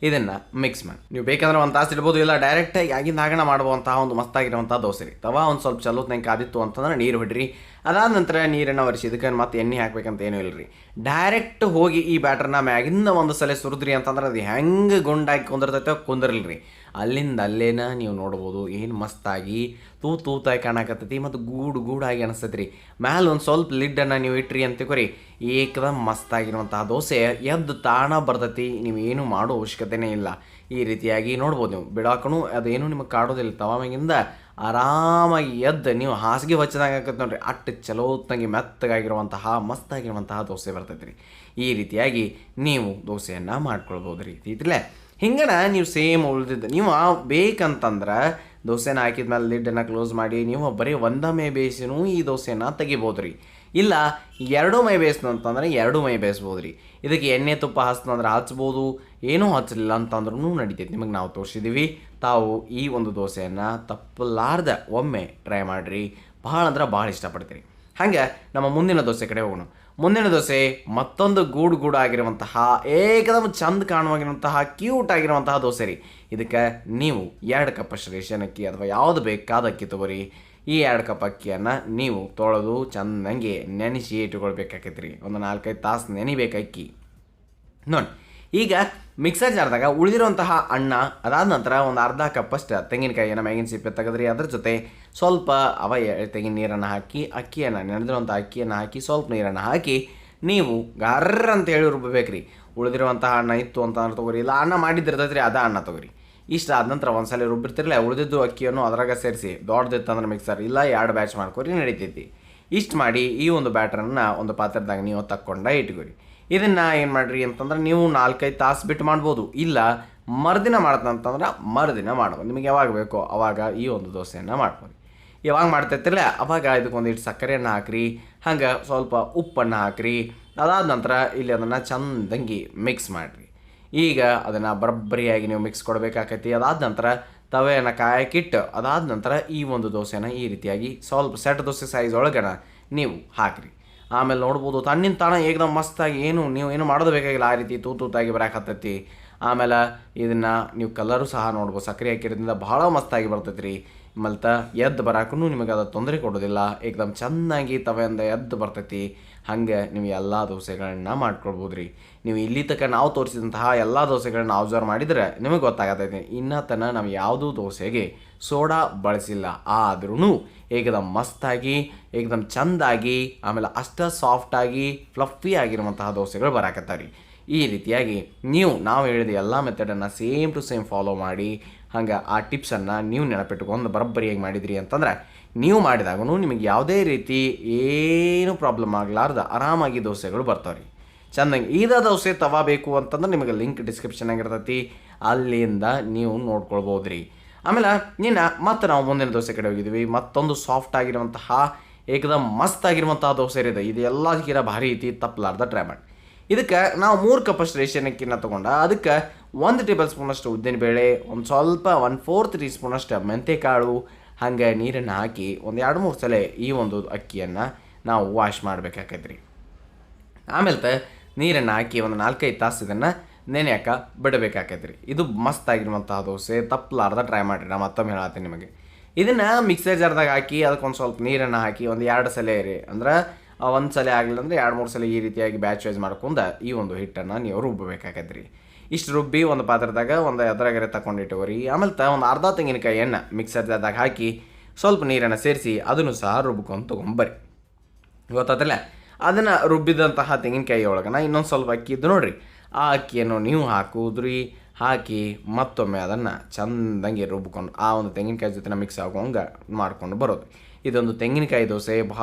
ಇದನ್ನು ಮಿಕ್ಸ್ ಮಾಡಿ. ನೀವು ಬೇಕಂದ್ರೆ 1 ತಾಸು ಇಡ್ಬೋದು, ಇಲ್ಲ ಡೈರೆಕ್ಟಾಗಿ ಆಗಿಂದ ಆಗಣ ಮಾಡುವಂತಹ ಒಂದು ಮಸ್ತಾಗಿರುವಂಥ ದೋಸೆ ರೀ. ತವಾ ಒಂದು ಸ್ವಲ್ಪ ಚಲೋ ನಂಗೆ ಕಾದಿತ್ತು ಅಂತಂದ್ರೆ ನೀರು ಹೊಡ್ರಿ. ಅದಾದ ನಂತರ ನೀರನ್ನು ಒರೆಸಿ ಇದಕ್ಕೆ ಮತ್ತೆ ಎಣ್ಣೆ ಹಾಕ್ಬೇಕಂತ ಏನೂ ಇಲ್ಲ ರೀ. ಡೈರೆಕ್ಟ್ ಹೋಗಿ ಈ ಬ್ಯಾಟ್ರನ್ನ ಮ್ಯಾಗಿಂದ ಒಂದು ಸಲ ಸುರಿದ್ರಿ ಅಂತಂದ್ರೆ ಅದು ಹೆಂಗೆ ಗುಂಡಾಗಿ ಕುಂದಿರ್ತೈತೆ ಕುಂದಿರಲಿ ರೀ. ಅಲ್ಲಿಂದ ಅಲ್ಲೇನ ನೀವು ನೋಡ್ಬೋದು ಏನು ಮಸ್ತಾಗಿ ತೂತಾಗಿ ಕಾಣಕತ್ತೈತಿ ಮತ್ತು ಗೂಡಾಗಿ ಅನಿಸ್ತೈತಿ ರೀ. ಮ್ಯಾಲೆ ಒಂದು ಸ್ವಲ್ಪ ಲಿಡ್ಡನ್ನು ನೀವು ಇಟ್ರಿ ಅಂತಿಕೋರಿ ಏಕದಮ್ ಮಸ್ತಾಗಿರುವಂತಹ ದೋಸೆ ಎದ್ದು ತಾಣ ಬರ್ತೈತಿ. ನೀವು ಏನು ಮಾಡೋ ಅವಶ್ಯಕತೆನೇ ಇಲ್ಲ. ಈ ರೀತಿಯಾಗಿ ನೋಡ್ಬೋದು ನೀವು ಬಿಡಾಕಣು ಅದೇನು ನಿಮಗೆ ಕಾಡೋದಿಲ್ಲ. ತವಾಮಿಂದ ಆರಾಮಾಗಿ ಎದ್ದು ನೀವು ಹಾಸಿಗೆ ಹಚ್ಚಿದಾಗ ಆಕತ್ತೆ ನೋಡ್ರಿ, ಅಟ್ಟು ಚಲೋತ್ತಾಗಿ ಮೆತ್ತಗಾಗಿರುವಂತಹ ಮಸ್ತಾಗಿರುವಂತಹ ದೋಸೆ ಬರ್ತೈತೆ ರೀ. ಈ ರೀತಿಯಾಗಿ ನೀವು ದೋಸೆಯನ್ನು ಮಾಡ್ಕೊಳ್ಬೋದು ರೀ. ತಿಳ್ತಿಲ್ಲ ಹಿಂಗನ ನೀವು ಸೇಮ್ ಉಳಿದಿದ್ದು ನೀವು ಬೇಕಂತಂದ್ರೆ ದೋಸೆನ ಹಾಕಿದ್ಮೇಲೆ ಲಿಡ್ಡನ್ನು ಕ್ಲೋಸ್ ಮಾಡಿ ನೀವು ಬರೀ ಒಂದೊಮ್ಮೆ ಬೇಯಿಸಿನೂ ಈ ದೋಸೆನ ತೆಗಿಬೋದು ರೀ. ಇಲ್ಲ 2 ಮೈ ಬೇಯಿಸ್ತು ಅಂತಂದ್ರೆ 2 ಮೈ ಬೇಯಿಸ್ಬೋದು ರೀ. ಇದಕ್ಕೆ ಎಣ್ಣೆ ತುಪ್ಪ ಹಚ್ತಂದ್ರೆ ಹಚ್ಬೋದು, ಏನೂ ಹಚ್ಚಲಿಲ್ಲ ಅಂತಂದ್ರೂ ನಡಿತೈತಿ. ನಿಮಗೆ ನಾವು ತೋರಿಸಿದ್ದೀವಿ. ತಾವು ಈ ಒಂದು ದೋಸೆಯನ್ನು ತಪ್ಪಲಾರ್ದ ಒಮ್ಮೆ ಟ್ರೈ ಮಾಡಿರಿ, ಭಾಳ ಅಂದ್ರೆ ಭಾಳ ಇಷ್ಟಪಡ್ತೀರಿ. ಹಾಗೆ ನಮ್ಮ ಮುಂದಿನ ದೋಸೆ ಕಡೆ ಹೋಗೋಣ. ಮುಂದಿನ ದೋಸೆ ಮತ್ತೊಂದು ಗೂಡಾಗಿರುವಂತಹ ಏಕದಮ್ ಚಂದ ಕಾಣುವಾಗಿರುವಂತಹ ಕ್ಯೂಟ್ ಆಗಿರುವಂತಹ ದೋಸೆ ರೀ. ಇದಕ್ಕೆ ನೀವು 2 ಕಪ್ಪಷ್ಟು ರೇಷನ್ ಅಕ್ಕಿ ಅಥವಾ ಯಾವುದು ಬೇಕಾದ ಅಕ್ಕಿ ತೊಗೊರಿ. ಈ 2 ಕಪ್ ಅಕ್ಕಿಯನ್ನು ನೀವು ತೊಳೆದು ಚೆಂದಂಗೆ ನೆನೆಸಿ ಇಟ್ಕೊಳ್ಬೇಕಾಕೈತಿ ರೀ. ಒಂದು 4-5 ತಾಸು ನೆನಿಬೇಕು ಅಕ್ಕಿ. ನೋಡಿ ಈಗ ಮಿಕ್ಸರ್ ಜಾರ್ದಾಗ ಉಳಿದಿರುವಂತಹ ಅನ್ನ, ಅದಾದ ನಂತರ ಒಂದು ಅರ್ಧ ಕಪ್ಪಷ್ಟು ತೆಂಗಿನಕಾಯಿಯನ್ನು ಮ್ಯಾಗಿನ ಸಿಪ್ಪೆ ತೆಗೆದ್ರಿ. ಅದ್ರ ಜೊತೆ ಸ್ವಲ್ಪ ತೆಂಗಿನ ನೀರನ್ನು ಹಾಕಿ ಅಕ್ಕಿಯನ್ನು ನೆನೆದಿರುವಂಥ ಅಕ್ಕಿಯನ್ನು ಹಾಕಿ ಸ್ವಲ್ಪ ನೀರನ್ನು ಹಾಕಿ ನೀವು ಗರ್ರ ಅಂತೇಳಿ ರುಬ್ಬಬೇಕು ರೀ. ಉಳಿದಿರುವಂತಹ ಅನ್ನ ಇತ್ತು ಅಂತಂದ್ರೆ ತೊಗೊರಿ, ಇಲ್ಲ ಅನ್ನ ಮಾಡಿದ್ದಿರ್ತೈತೆ ರೀ ಅದ ಅನ್ನ ತೊಗೊರಿ. ಇಷ್ಟ ಆದ ನಂತರ ಒಂದು ಸಲ ರುಬ್ಬಿರ್ತಿರಲ್ಲ ಉಳಿದಿದ್ದು ಅಕ್ಕಿಯನ್ನು ಅದ್ರಾಗ ಸೇರಿಸಿ ದೊಡ್ಡದಿತ್ತಂದ್ರೆ ಮಿಕ್ಸರ್, ಇಲ್ಲ 2 ಬ್ಯಾಚ್ ಮಾಡ್ಕೊರಿ ನಡೀತೈತಿ. ಇಷ್ಟು ಮಾಡಿ ಈ ಒಂದು ಬ್ಯಾಟ್ರನ್ನು ಒಂದು ಪಾತ್ರದಾಗ ನೀವು ತಕ್ಕೊಂಡ ಇಟ್ಕೊರಿ. ಇದನ್ನು ಏನು ಮಾಡಿರಿ ಅಂತಂದ್ರೆ ನೀವು 4-5 ತಾಸು ಬಿಟ್ಟು ಮಾಡ್ಬೋದು, ಇಲ್ಲ ಮರುದಿನ ಮಾಡ್ತಂತಂದ್ರೆ ಮರುದಿನ ಮಾಡ್ಬೋದು. ನಿಮಗೆ ಯಾವಾಗ ಬೇಕೋ ಅವಾಗ ಈ ಒಂದು ದೋಸೆಯನ್ನು ಮಾಡ್ಬೋದು. ಯಾವಾಗ ಮಾಡ್ತಾಯಿರ್ತಿರಲ್ಲ ಅವಾಗ ಇದಕ್ಕೆ ಒಂದಿಟ್ಟು ಸಕ್ಕರೆಯನ್ನು ಹಾಕ್ರಿ, ಹಂಗೆ ಸ್ವಲ್ಪ ಉಪ್ಪನ್ನು ಹಾಕ್ರಿ. ಅದಾದ ನಂತರ ಇಲ್ಲಿ ಅದನ್ನು ಚಂದಂಗಿ ಮಿಕ್ಸ್ ಮಾಡಿರಿ. ಈಗ ಅದನ್ನು ಬರಬ್ಬರಿಯಾಗಿ ನೀವು ಮಿಕ್ಸ್ ಕೊಡಬೇಕಾಕೈತಿ. ಅದಾದ ನಂತರ ತವೆಯನ್ನು ಕಾಯಕ್ಕಿಟ್ಟು ಅದಾದ ನಂತರ ಈ ಒಂದು ದೋಸೆನ ಈ ರೀತಿಯಾಗಿ ಸ್ವಲ್ಪ ಸೆಟ್ ದೋಸೆ ಸೈಜ್ ಒಳಗನ ನೀವು ಹಾಕಿರಿ. ಆಮೇಲೆ ನೋಡ್ಬೋದು ತಣ್ಣಿನ ತಾಣ ಏಕದಮ್ ಮಸ್ತಾಗಿ ನೀವು ಏನು ಮಾಡೋದು ಬೇಕಾಗಿಲ್ಲ, ಆ ರೀತಿ ತೂತಾಗಿ ಬರಾಕತ್ತೈತಿ. ಆಮೇಲೆ ಇದನ್ನು ನೀವು ಕಲರು ಸಹ ನೋಡ್ಬೋದು, ಸಕ್ಕರೆ ಹಾಕಿರೋದ್ರಿಂದ ಭಾಳ ಮಸ್ತಾಗಿ ಬರ್ತೈತಿ ರೀ. ಮತ್ತು ಎದ್ದು ಬರಾಕೂ ನಿಮಗೆ ಅದು ತೊಂದರೆ ಕೊಡೋದಿಲ್ಲ, ಏಕದಮ್ ಚೆನ್ನಾಗಿ ತವೆಯಿಂದ ಎದ್ದು ಬರ್ತೈತಿ. ಹಾಗೆ ನೀವು ಎಲ್ಲ ದೋಸೆಗಳನ್ನ ಮಾಡ್ಕೊಳ್ಬೋದು ರೀ. ನೀವು ಇಲ್ಲಿ ತನಕ ನಾವು ತೋರಿಸಿದಂತಹ ಎಲ್ಲ ದೋಸೆಗಳನ್ನ ಅಬ್ಸರ್ವ್ ಮಾಡಿದರೆ ನಿಮಗೆ ಗೊತ್ತಾಗತ್ತೈತಿ ಇನ್ನೂ ತನಕ ನಾವು ಯಾವುದೂ ದೋಸೆಗೆ ಸೋಡಾ ಬಳಸಿಲ್ಲ. ಆದ್ರೂ ಏಕದಮ್ ಮಸ್ತಾಗಿ ಏಕದಮ್ ಚೆಂದಾಗಿ ಆಮೇಲೆ ಅಷ್ಟು ಸಾಫ್ಟಾಗಿ ಫ್ಲಫಿ ಆಗಿರುವಂತಹ ದೋಸೆಗಳು ಬರಾಕತ್ತಾವ ರೀ. ಈ ರೀತಿಯಾಗಿ ನಾವು ಹೇಳಿದ ಎಲ್ಲ ಮೆಥಡನ್ನು ಸೇಮ್ ಟು ಸೇಮ್ ಫಾಲೋ ಮಾಡಿ ಹಂಗೆ ಆ ಟಿಪ್ಸನ್ನು ನೀವು ನೆನಪಿಟ್ಕೊಂಡು ಬರೋಬ್ಬರಿಯಾಗಿ ಮಾಡಿದ್ರಿ ಅಂತಂದ್ರೆ ನೀವು ಮಾಡಿದಾಗೂ ನಿಮಗೆ ಯಾವುದೇ ರೀತಿ ಏನು ಪ್ರಾಬ್ಲಮ್ ಆಗಲಾರ್ದ ಆರಾಮಾಗಿ ದೋಸೆಗಳು ಬರ್ತಾವೆ ರೀ ಚೆಂದಂಗೆ. ಈದ ದೋಸೆ ತವಾ ಬೇಕು ಅಂತಂದ್ರೆ ನಿಮಗೆ ಲಿಂಕ್ ಡಿಸ್ಕ್ರಿಪ್ಷನ್ ಆಗಿರ್ತೈತಿ, ಅಲ್ಲಿಂದ ನೀವು ನೋಡ್ಕೊಳ್ಬೋದು ರೀ. ಆಮೇಲೆ ಮತ್ತೆ ನಾವು ಮುಂದಿನ ದೋಸೆ ಕಡೆ ಹೋಗಿದ್ವಿ. ಮತ್ತೊಂದು ಸಾಫ್ಟ್ ಆಗಿರುವಂತಹ ಏಕದಮ್ ಮಸ್ತ್ ಆಗಿರುವಂತಹ ದೋಸೆ ಇದೆ. ಇದು ಎಲ್ಲದಕ್ಕಿಂತ ಭಾರಿ ಐತಿ, ತಪ್ಪಲಾರ್ದ ಟ್ರೈ ಮಾಡಿ. ಇದಕ್ಕೆ ನಾವು 3 ಕಪ್ಪಷ್ಟು ರೇಷನಕ್ಕಿನ್ನ ತೊಗೊಂಡು ಅದಕ್ಕೆ 1 ಟೇಬಲ್ ಸ್ಪೂನಷ್ಟು ಉದ್ದಿನಬೇಳೆ, ಒಂದು ಸ್ವಲ್ಪ 1/4 ಟೀ ಸ್ಪೂನಷ್ಟು ಮೆಂತೆಕಾಳು, ಹಾಗೆ ನೀರನ್ನು ಹಾಕಿ ಒಂದು 2-3 ಸಲ ಈ ಒಂದು ಅಕ್ಕಿಯನ್ನು ನಾವು ವಾಶ್ ಮಾಡಬೇಕಾಕೈತ್ರಿ. ಆಮೇಲೆ ನೀರನ್ನು ಹಾಕಿ ಒಂದು 4-5 ತಾಸು ಇದನ್ನು ನೆನೆಯಾಕ ಬಿಡಬೇಕಾಕೈತ್ರಿ. ಇದು ಮಸ್ತ್ ಆಗಿರುವಂತಹ ದೋಸೆ, ತಪ್ಪಲಾರ್ದ ಟ್ರೈ ಮಾಡಿರಿ. ನಾನು ಮತ್ತೊಮ್ಮೆ ಹೇಳತ್ತೀನಿ ನಿಮಗೆ. ಇದನ್ನು ಮಿಕ್ಸರ್ ಜಾರ್ದಾಗ ಹಾಕಿ ಅದಕ್ಕೊಂದು ಸ್ವಲ್ಪ ನೀರನ್ನು ಹಾಕಿ ಒಂದು 2 ಸಲ ರೀ, ಅಂದ್ರೆ ಒಂದು ಸಲ ಆಗಲಿಲ್ಲ ಅಂದರೆ 2-3 ಸಲ ಈ ರೀತಿಯಾಗಿ ಬ್ಯಾಚ್ ವೈಸ್ ಮಾಡ್ಕೊಂಡು ಈ ಒಂದು ಹಿಟ್ಟನ್ನು ನೀವು ರುಬ್ಬಬೇಕಾಗದ್ರಿ. ಇಷ್ಟು ರುಬ್ಬಿ ಒಂದು ಪಾತ್ರದಾಗ ಒಂದು ಎದುರಾಗರೆ ತಗೊಂಡಿಟ್ಟವ್ರಿ. ಆಮೇಲೆ ಒಂದು ಅರ್ಧ ತೆಂಗಿನಕಾಯಿ ಎಣ್ಣೆ ಮಿಕ್ಸರ್ ಜಾರ್ದಾಗ ಹಾಕಿ ಸ್ವಲ್ಪ ನೀರನ್ನು ಸೇರಿಸಿ ಅದನ್ನು ಸಹ ರುಬ್ಕೊಂಡು ತೊಗೊಂಬರ್ರಿ. ಗೊತ್ತಾತಲ್ಲ, ಅದನ್ನು ರುಬ್ಬಿದಂತಹ ತೆಂಗಿನಕಾಯಿ ಒಳಗನ ಇನ್ನೊಂದು ಸ್ವಲ್ಪ ಅಕ್ಕಿ ಇದ್ದು ನೋಡಿರಿ, ಆ ಅಕ್ಕಿಯನ್ನು ನೀವು ಹಾಕುದ್ರಿ. ಹಾಕಿ ಮತ್ತೊಮ್ಮೆ ಅದನ್ನು ಚೆಂದಂಗೆ ರುಬ್ಕೊಂಡು ಆ ಒಂದು ತೆಂಗಿನಕಾಯಿ ಜೊತೆ ಮಿಕ್ಸ್ ಆಗೋಂಗೆ ಮಾಡ್ಕೊಂಡು ಬರೋದು. ಇದೊಂದು ತೆಂಗಿನಕಾಯಿ ದೋಸೆ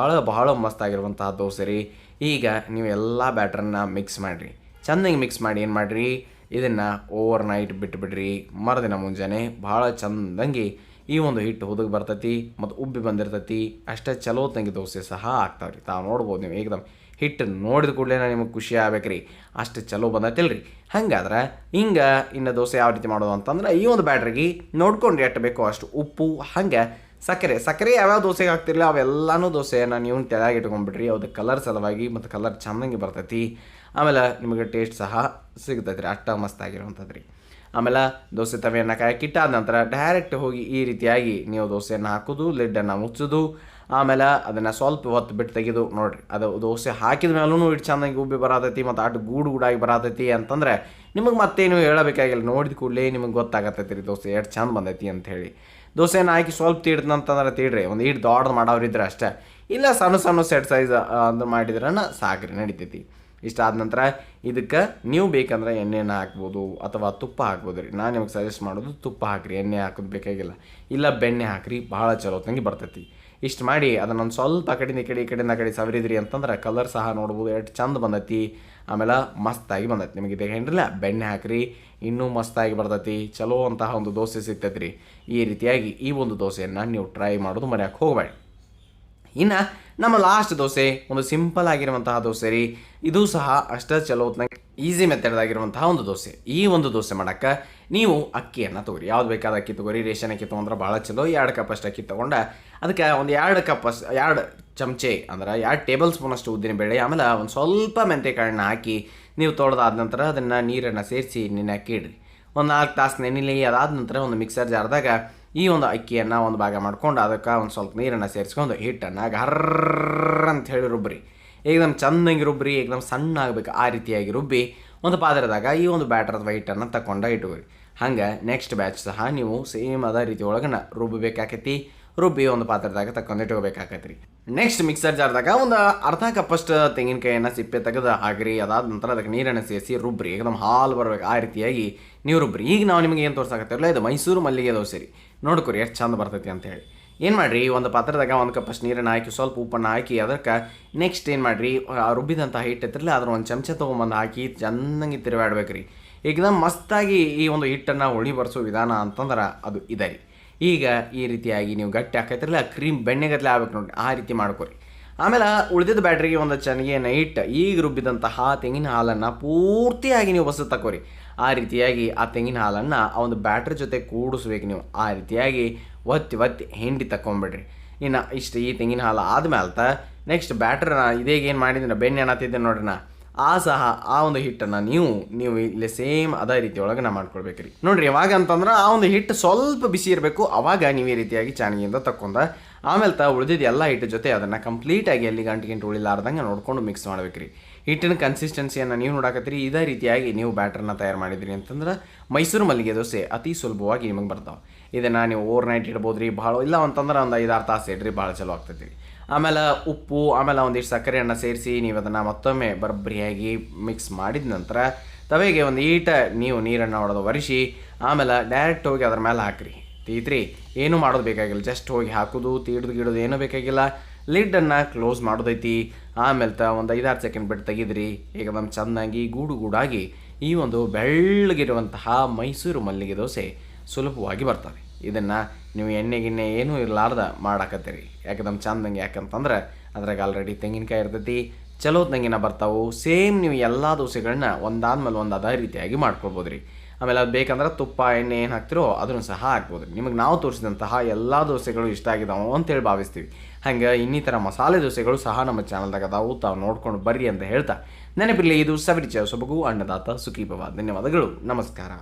ಬಹಳ ಮಸ್ತಾಗಿರುವಂತಹ ದೋಸೆ ರೀ. ಈಗ ನೀವು ಎಲ್ಲ ಬ್ಯಾಟ್ರನ್ನ ಮಿಕ್ಸ್ ಮಾಡಿರಿ, ಚೆಂದಂಗೆ ಮಿಕ್ಸ್ ಮಾಡಿ ಏನು ಮಾಡಿರಿ, ಇದನ್ನು ಓವರ್ ನೈಟ್ ಬಿಟ್ಟುಬಿಡ್ರಿ. ಮರುದಿನ ಮುಂಜಾನೆ ಭಾಳ ಚೆಂದಂಗೆ ಈ ಒಂದು ಹಿಟ್ಟು ಹುದುಗಿ ಬರ್ತೈತಿ ಮತ್ತು ಉಬ್ಬಿ ಬಂದಿರ್ತೈತಿ. ಅಷ್ಟೇ ಚಲೋ ತಂಗಿ ದೋಸೆ ಸಹ ಆಗ್ತಾವ್ರಿ. ತಾವು ನೋಡ್ಬೋದು ನೀವು ಏಕದಮ್ ಹಿಟ್ಟು ನೋಡಿದ ಕೂಡಲೇ ನಿಮಗೆ ಖುಷಿ ಆಗ್ಬೇಕ್ರಿ, ಅಷ್ಟು ಚಲೋ ಬಂದೈತಿಲ್ರಿ. ಹಂಗಾದ್ರೆ ಇನ್ನು ದೋಸೆ ಯಾವ ರೀತಿ ಮಾಡೋದು ಅಂತಂದ್ರೆ ಈ ಒಂದು ಬ್ಯಾಟ್ರಿಗೆ ನೋಡ್ಕೊಂಡು ಎಷ್ಟು ಬೇಕೋ ಅಷ್ಟು ಉಪ್ಪು, ಹಾಗೆ ಸಕ್ಕರೆ ಯಾವ್ಯಾವ ದೋಸೆಗೆ ಹಾಕ್ತಿರಲಿಲ್ಲ ಅವೆಲ್ಲನೂ ದೋಸೆಯನ್ನು ನೀವು ತೆಳಗೆ ಇಟ್ಕೊಂಡ್ಬಿಡ್ರಿ. ಅದು ಕಲರ್ ಸಲುವಾಗಿ ಮತ್ತು ಕಲರ್ ಚೆನ್ನಾಗಿ ಬರ್ತೈತಿ. ಆಮೇಲೆ ನಿಮಗೆ ಟೇಸ್ಟ್ ಸಹ ಸಿಗ್ತೈತೆ ರೀ, ಅಷ್ಟ ಮಸ್ತಾಗಿರುವಂಥದ್ದು ರೀ. ಆಮೇಲೆ ದೋಸೆ ತವೆಯನ್ನು ಕಾಯಕ್ಕಿಟ್ಟಾದ ನಂತರ ಡೈರೆಕ್ಟ್ ಹೋಗಿ ಈ ರೀತಿಯಾಗಿ ನೀವು ದೋಸೆಯನ್ನು ಹಾಕೋದು, ಲಿಡ್ಡನ್ನು ಮುಚ್ಚೋದು. ಆಮೇಲೆ ಅದನ್ನು ಸ್ವಲ್ಪ ಹೊತ್ತು ಬಿಟ್ಟು ತೆಗೆದು ನೋಡಿರಿ, ಅದು ದೋಸೆ ಹಾಕಿದ ಮೇಲೂ ಇಟ್ಟು ಚೆನ್ನಾಗಿ ಉಬ್ಬಿ ಬರತೈತಿ ಮತ್ತು ಅಷ್ಟು ಗೂಡಾಗಿ ಬರತೈತಿ ಅಂತಂದರೆ ನಿಮಗೆ ಮತ್ತೇನು ಹೇಳಬೇಕಾಗಿಲ್ಲ. ನೋಡಿದ ಕೂಡಲೇ ನಿಮಗೆ ಗೊತ್ತಾಗತ್ತೈತಿ ರೀ ದೋಸೆ ಎಷ್ಟು ಚಂದ ಬಂದೈತಿ ಅಂಥೇಳಿ. ದೋಸೆನ ಹಾಕಿ ಸ್ವಲ್ಪ ತೀಡ್ದಂತಂದ್ರೆ ತೀಡ್ರಿ, ಒಂದು ಈಟ್ ದೊಡ್ಡದು ಮಾಡೋರಿದ್ರೆ ಅಷ್ಟೇ, ಇಲ್ಲ ಸಣ್ಣ ಸೆಟ್ ಸೈಜ್ ಅಂದ್ರೆ ಮಾಡಿದ್ರನ ಸಾಕ್ರಿ ನಡಿತೈತಿ. ಇಷ್ಟಾದ ನಂತರ ಇದಕ್ಕೆ ನೀವು ಬೇಕಂದ್ರೆ ಎಣ್ಣೆನ ಹಾಕ್ಬೋದು ಅಥವಾ ತುಪ್ಪ ಹಾಕ್ಬೋದು ರೀ. ನಾನು ನಿಮಗೆ ಸಜೆಸ್ಟ್ ಮಾಡೋದು ತುಪ್ಪ ಹಾಕಿರಿ, ಎಣ್ಣೆ ಹಾಕೋದು ಬೇಕಾಗಿಲ್ಲ. ಇಲ್ಲ ಬೆಣ್ಣೆ ಹಾಕಿರಿ, ಭಾಳ ಚಲೋ ತಂಗಿ ಬರ್ತೈತಿ. ಇಷ್ಟು ಮಾಡಿ ಅದನ್ನೊಂದು ಸ್ವಲ್ಪ ಈ ಕಡೆಯಿಂದ ಸವರಿದ್ರಿ ಅಂತಂದ್ರೆ ಕಲರ್ ಸಹ ನೋಡ್ಬೋದು ಎಷ್ಟು ಚಂದ ಬಂದೈತಿ. ಆಮೇಲೆ ಮಸ್ತಾಗಿ ಬಂದೈತಿ. ನಿಮಗೆ ಇದು ಏನಿಲ್ಲ ಬೆಣ್ಣೆ ಹಾಕಿರಿ, ಇನ್ನೂ ಮಸ್ತಾಗಿ ಬರ್ತೈತಿ. ಚಲೋ ಅಂತಹ ಒಂದು ದೋಸೆ ಸಿಗ್ತೈತೆ ರೀ. ಈ ರೀತಿಯಾಗಿ ಈ ಒಂದು ದೋಸೆಯನ್ನು ನೀವು ಟ್ರೈ ಮಾಡೋದು ಮರೆಯೋಕ್ಕೆ ಹೋಗಬೇಡಿ. ಇನ್ನು ನಮ್ಮ ಲಾಸ್ಟ್ ದೋಸೆ ಒಂದು ಸಿಂಪಲ್ ಆಗಿರುವಂತಹ ದೋಸೆ ರೀ. ಇದು ಸಹ ಅಷ್ಟೇ ಚಲೋ ಈಸಿ ಮೆಥಡ್ದಾಗಿರುವಂತಹ ಒಂದು ದೋಸೆ. ಈ ಒಂದು ದೋಸೆ ಮಾಡೋಕ್ಕೆ ನೀವು ಅಕ್ಕಿಯನ್ನು ತೊಗೊರಿ, ಯಾವ್ದು ಬೇಕಾದ ಅಕ್ಕಿ ತೊಗೊರಿ. ರೇಷನ್ ಅಕ್ಕಿ ತೊಗೊಂಡ್ರೆ ಭಾಳ ಚಲೋ. 2 ಕಪ್ಪಷ್ಟು ಅಕ್ಕಿ ತೊಗೊಂಡು ಅದಕ್ಕೆ ಒಂದು 2 ಚಮಚೆ ಅಂದ್ರೆ 2 ಟೇಬಲ್ ಸ್ಪೂನಷ್ಟು ಉದ್ದಿನಬೇಳೆ, ಆಮೇಲೆ ಒಂದು ಸ್ವಲ್ಪ ಮೆಂತೆಕಾಳನ್ನ ಹಾಕಿ ನೀವು ತೊಳೆದಾದ ನಂತರ ಅದನ್ನು ನೀರನ್ನು ಸೇರಿಸಿ ನೆನೆಯಾಕಿ ಇಡ್ರಿ. ಒಂದು 4 ತಾಸು ನೆನಿಲಿ. ಅದಾದ ನಂತರ ಒಂದು ಮಿಕ್ಸರ್ ಜಾರ್ದಾಗ ಈ ಒಂದು ಅಕ್ಕಿಯನ್ನು ಒಂದು ಭಾಗ ಮಾಡ್ಕೊಂಡು ಅದಕ್ಕೆ ಒಂದು ಸ್ವಲ್ಪ ನೀರನ್ನು ಸೇರಿಸ್ಕೊಂಡು ಹಿಟ್ಟನ್ನು ಗರ್ರ ಅಂತ ಹೇಳಿ ರುಬ್ಬ್ರಿ. ಏಕದಮ್ ಚೆಂದಂಗೆ ರುಬ್ಬ್ರಿ, ಏಕದಮ್ ಸಣ್ಣ ಆಗಬೇಕು ಆ ರೀತಿಯಾಗಿ ರುಬ್ಬಿ ಒಂದು ಪಾತ್ರದಾಗ ಈ ಒಂದು ಬ್ಯಾಟರ್ ಅಥವಾ ಹಿಟ್ಟನ್ನು ತಗೊಂಡು ಇಟ್ಕೊರಿ. ಹಂಗೆ ನೆಕ್ಸ್ಟ್ ಬ್ಯಾಚ್ ಸಹ ನೀವು ಸೇಮ್ ಅದೇ ರೀತಿ ಒಳಗನ ರುಬ್ಬಬೇಕಾಕೈತಿ. ರುಬ್ಬಿ ಒಂದು ಪಾತ್ರದಾಗ ತಗೊಂಡು ಇಟ್ಕೋಬೇಕಾಕೈತಿ ರೀ. ನೆಕ್ಸ್ಟ್ ಮಿಕ್ಸರ್ ಜಾರ್ದಾಗ ಒಂದು ಅರ್ಧ ಕಪ್ಪಷ್ಟು ತೆಂಗಿನಕಾಯಿಯನ್ನು ಸಿಪ್ಪೆ ತೆಗೆದು ಹಾಕಿರಿ. ಅದಾದ ನಂತರ ಅದಕ್ಕೆ ನೀರನ್ನು ಸೇರಿಸಿ ರುಬ್ಬ್ರಿ, ಏಕದಮ್ ಹಾಲು ಬರಬೇಕು ಆ ರೀತಿಯಾಗಿ ನೀವು ರುಬ್ಬ್ರಿ. ಈಗ ನಾವು ನಿಮಗೆ ಏನು ತೋರ್ಸಾಕತ್ತಿರಲ್ಲ, ಇದು ಮೈಸೂರು ಮಲ್ಲಿಗೆ ದೋಸೆ ರೀ. ನೋಡ್ಕೊರಿ ಎಷ್ಟು ಚಂದ ಬರ್ತೈತಿ ಅಂತೇಳಿ. ಏನು ಮಾಡಿರಿ, ಒಂದು ಪಾತ್ರದಾಗ 1 ಕಪ್ಪಷ್ಟು ನೀರನ್ನು ಹಾಕಿ ಸ್ವಲ್ಪ ಉಪ್ಪನ್ನು ಹಾಕಿ ಅದಕ್ಕೆ ನೆಕ್ಸ್ಟ್ ಏನು ಮಾಡಿರಿ, ರುಬ್ಬಿದಂಥ ಹಿಟ್ಟು ಇತ್ತಿರಲ್ಲ ಅದನ್ನ ಒಂದು ಚಮಚ ತೊಗೊಂಬಂದು ಹಾಕಿ ಚೆನ್ನಾಗಿ ತಿರುವಾಡ್ಬೇಕು ರೀ. ಏಕದಮ್ ಮಸ್ತಾಗಿ ಈ ಒಂದು ಹಿಟ್ಟನ್ನು ಹೊಳಿ ಬರ್ಸೋ ವಿಧಾನ ಅಂತಂದ್ರೆ ಅದು ಇದೆ ರೀ. ಈಗ ಈ ರೀತಿಯಾಗಿ ನೀವು ಗಟ್ಟಿ ಹಾಕೈತಿರಲ್ಲ ಕ್ರೀಮ್ ಬೆಣ್ಣೆಗತ್ತಲೆ ಆಗ್ಬೇಕು ನೋಡಿ, ಆ ರೀತಿ ಮಾಡ್ಕೊರಿ. ಆಮೇಲೆ ಉಳಿದಿದ್ದ ಬ್ಯಾಟ್ರಿಗೆ ಒಂದು ಚೆನ್ನಾಗಿ ಇಟ್ಟು ಈಗ ರುಬ್ಬಿದಂತಹ ತೆಂಗಿನ ಹಾಲನ್ನು ಪೂರ್ತಿಯಾಗಿ ನೀವು ಬಸ್ ತಕೋರಿ. ಆ ರೀತಿಯಾಗಿ ಆ ತೆಂಗಿನ ಹಾಲನ್ನು ಆ ಒಂದು ಬ್ಯಾಟ್ರಿ ಜೊತೆ ಕೂಡಿಸ್ಬೇಕು ನೀವು. ಆ ರೀತಿಯಾಗಿ ಒತ್ತಿ ಹಿಂಡಿ ತಗೊಂಬಿಡ್ರಿ. ಇನ್ನು ಇಷ್ಟು ಈ ತೆಂಗಿನ ಹಾಲು ಆದ್ಮೇಲೆ ನೆಕ್ಸ್ಟ್ ಬ್ಯಾಟ್ರನ್ನ ಇದೇಗ ಏನು ಮಾಡಿದ್ರೆ ಬೆಣ್ಣೆ ಅನ್ನತ್ತಿದ್ದೆ ನೋಡ್ರಿ ಆ ಒಂದು ಹಿಟ್ಟನ್ನು ನೀವು ಇಲ್ಲಿ ಸೇಮ್ ಅದೇ ರೀತಿ ಒಳಗೆ ಮಾಡ್ಕೊಳ್ಬೇಕು ರೀ. ನೋಡಿರಿ ಯಾವಾಗ ಅಂತಂದ್ರೆ ಆ ಒಂದು ಹಿಟ್ಟು ಸ್ವಲ್ಪ ಬಿಸಿ ಇರಬೇಕು, ಅವಾಗ ನೀವು ಈ ರೀತಿಯಾಗಿ ಚಾಣಿಗೆಯಿಂದ ತಕ್ಕೊಂಡ ಆಮೇಲೆ ಉಳಿದಿದ್ದು ಎಲ್ಲ ಹಿಟ್ಟು ಜೊತೆ ಅದನ್ನು ಕಂಪ್ಲೀಟಾಗಿ ಎಲ್ಲಿ ಗಂಟು ಉಳಿಲಾರ್ದಂಗೆ ನೋಡ್ಕೊಂಡು ಮಿಕ್ಸ್ ಮಾಡ್ಬೇಕು ರೀ. ಹಿಟ್ಟಿನ ಕನ್ಸಿಸ್ಟೆನ್ಸಿಯನ್ನು ನೀವು ನೋಡಕತ್ತೀರಿ. ಇದೇ ರೀತಿಯಾಗಿ ನೀವು ಬ್ಯಾಟ್ರನ್ನ ತಯಾರು ಮಾಡಿದಿರಿ ಅಂತಂದ್ರೆ ಮೈಸೂರು ಮಲ್ಲಿಗೆ ದೋಸೆ ಅತಿ ಸುಲಭವಾಗಿ ನಿಮಗೆ ಬರ್ತಾವೆ. ಇದನ್ನು ನೀವು ಓವರ್ ನೈಟ್ ಇಡ್ಬೋದು ರೀ, ಭಾಳ ಇಲ್ಲ ಅಂತಂದ್ರೆ ಒಂದು 5-6 ತಾಸು ಇಡ್ರಿ, ಭಾಳ ಚಲೋ ಆಗ್ತೈತಿ ರೀ. ಆಮೇಲೆ ಉಪ್ಪು ಆಮೇಲೆ ಒಂದಿಷ್ಟು ಸಕ್ಕರೆಯನ್ನು ಸೇರಿಸಿ ನೀವು ಅದನ್ನು ಮತ್ತೊಮ್ಮೆ ಬರಬ್ಬರಿಯಾಗಿ ಮಿಕ್ಸ್ ಮಾಡಿದ ನಂತರ ತವೆಗೆ ಒಂದು ನೀವು ನೀರನ್ನು ಹೊಡೆದು ಒರೆಸಿ ಆಮೇಲೆ ಡೈರೆಕ್ಟ್ ಹೋಗಿ ಅದ್ರ ಮೇಲೆ ಹಾಕಿರಿ. ತೀತ್ರಿ ಏನೂ ಮಾಡೋದು ಬೇಕಾಗಿಲ್ಲ, ಜಸ್ಟ್ ಹೋಗಿ ಹಾಕೋದು ಗಿಡೋದು ಏನೂ ಬೇಕಾಗಿಲ್ಲ. ಲಿಡ್ಡನ್ನು ಕ್ಲೋಸ್ ಮಾಡೋದೈತಿ. ಆಮೇಲೆ ಒಂದು 5-6 ಸೆಕೆಂಡ್ ಬಿಟ್ಟು ತೆಗೆದ್ರಿ. ಈಗ ನಮ್ಮ ಚೆನ್ನಾಗಿ ಗೂಡಾಗಿ ಈ ಒಂದು ಬೆಳ್ಳಗಿರುವಂತಹ ಮೈಸೂರು ಮಲ್ಲಿಗೆ ದೋಸೆ ಸುಲಭವಾಗಿ ಬರ್ತವೆ. ಇದನ್ನು ನೀವು ಎಣ್ಣೆ ಏನೂ ಇರಲಾರ್ದ ಮಾಡಾಕತ್ತೀರಿ. ಯಾಕಂದ್ರೆ ಚಂದಂಗೆ, ಯಾಕಂತಂದ್ರೆ ಅದ್ರಾಗ ಆಲ್ರೆಡಿ ತೆಂಗಿನಕಾಯಿ ಇರ್ತೈತಿ, ಚಲೋ ತೆಂಗಿನ ಬರ್ತಾವೆ. ಸೇಮ್ ನೀವು ಎಲ್ಲ ದೋಸೆಗಳನ್ನ ಒಂದಾದ್ಮೇಲೆ ಒಂದು ಅದೇ ರೀತಿಯಾಗಿ ಮಾಡ್ಕೊಳ್ಬೋದು ರೀ. ಆಮೇಲೆ ಅದು ಬೇಕಂದ್ರೆ ತುಪ್ಪ ಎಣ್ಣೆ ಏನು ಹಾಕ್ತಿರೋ ಅದನ್ನು ಸಹ ಹಾಕ್ಬೋದು ರೀ. ನಿಮಗೆ ನಾವು ತೋರಿಸಿದಂತಹ ಎಲ್ಲ ದೋಸೆಗಳು ಇಷ್ಟ ಆಗಿದಾವೆ ಅಂತೇಳಿ ಭಾವಿಸ್ತೀವಿ. ಹಂಗೆ ಇನ್ನಿತರ ಮಸಾಲೆ ದೋಸೆಗಳು ಸಹ ನಮ್ಮ ಚಾನಲ್ದಾಗ ಅದಾವು, ತಾವು ನೋಡ್ಕೊಂಡು ಬರ್ರಿ ಅಂತ ಹೇಳ್ತಾ ನೆನಪಿರಲಿ, ಇದು ಸವಿರುಚಿಯ ಸೊಬಗು ಅನ್ನದಾತ ಸುಖೀಭವ. ಧನ್ಯವಾದಗಳು, ನಮಸ್ಕಾರ.